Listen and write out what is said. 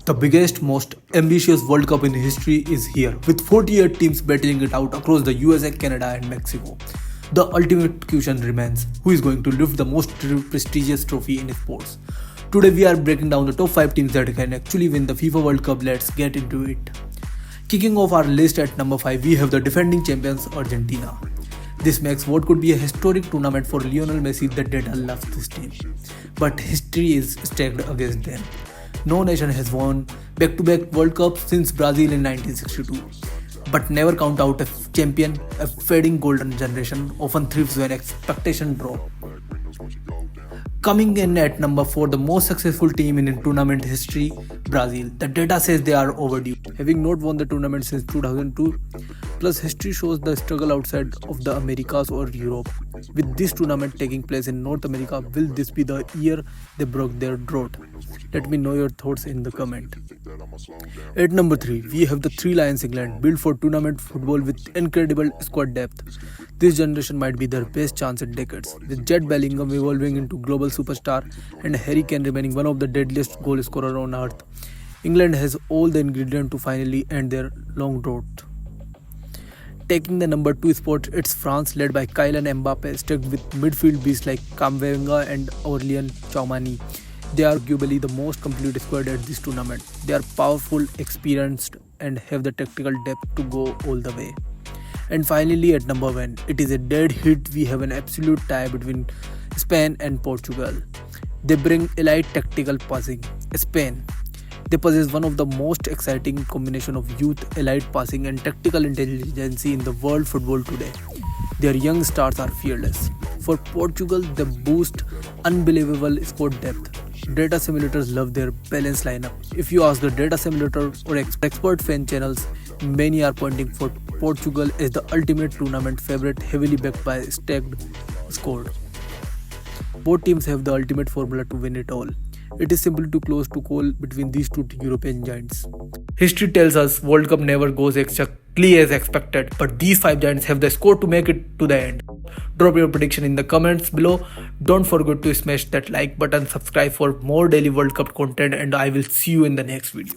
The biggest, most ambitious World Cup in history is here, with 48 teams battling it out across the USA, Canada, and Mexico. The ultimate question remains: who is going to lift the most prestigious trophy in sports? Today, we are breaking down the top 5 teams that can actually win the FIFA World Cup. Let's get into it. Kicking off our list at number 5, we have the defending champions Argentina. This makes what could be a historic tournament for Lionel Messi. The data loves this team, but history is stacked against them. No nation has won back-to-back World Cups since Brazil in 1962. But never count out a champion. A fading golden generation often thrives when expectations drop. Coming in at number 4, the most successful team in tournament history, Brazil. The data says they are overdue, having not won the tournament since 2002. Plus, history shows the struggle outside of the Americas or Europe. With this tournament taking place in North America, will this be the year they broke their drought? Let me know your thoughts in the comment. At number 3, we have the Three Lions England, built for tournament football with incredible squad depth. This generation might be their best chance in decades, with Jude Bellingham evolving into global superstar and Harry Kane remaining one of the deadliest goal scorers on earth. England has all the ingredients to finally end their long drought. Taking the number 2 spot, it's France, led by Kylian Mbappe, stacked with midfield beasts like Kamavinga and Aurelien Tchouameni. They are arguably the most complete squad at this tournament. They are powerful, experienced, and have the tactical depth to go all the way. And finally, at number 1, it is a dead hit. We have an absolute tie between Spain and Portugal. They bring elite tactical passing. Spain, they possess one of the most exciting combination of youth, elite passing, and tactical intelligence in the world football today. Their young stars are fearless. For Portugal, they boost unbelievable squad depth. Data simulators love their balanced lineup. If you ask the data simulator or expert fan channels, many are pointing for Portugal as the ultimate tournament favorite, heavily backed by a stacked squad. Both teams have the ultimate formula to win it all. It is simply too close to call between these two European giants. History tells us World Cup never goes exactly as expected, but these 5 giants have the score to make it to the end. Drop your prediction in the comments below. Don't forget to smash that like button, subscribe for more daily World Cup content, and I will see you in the next video.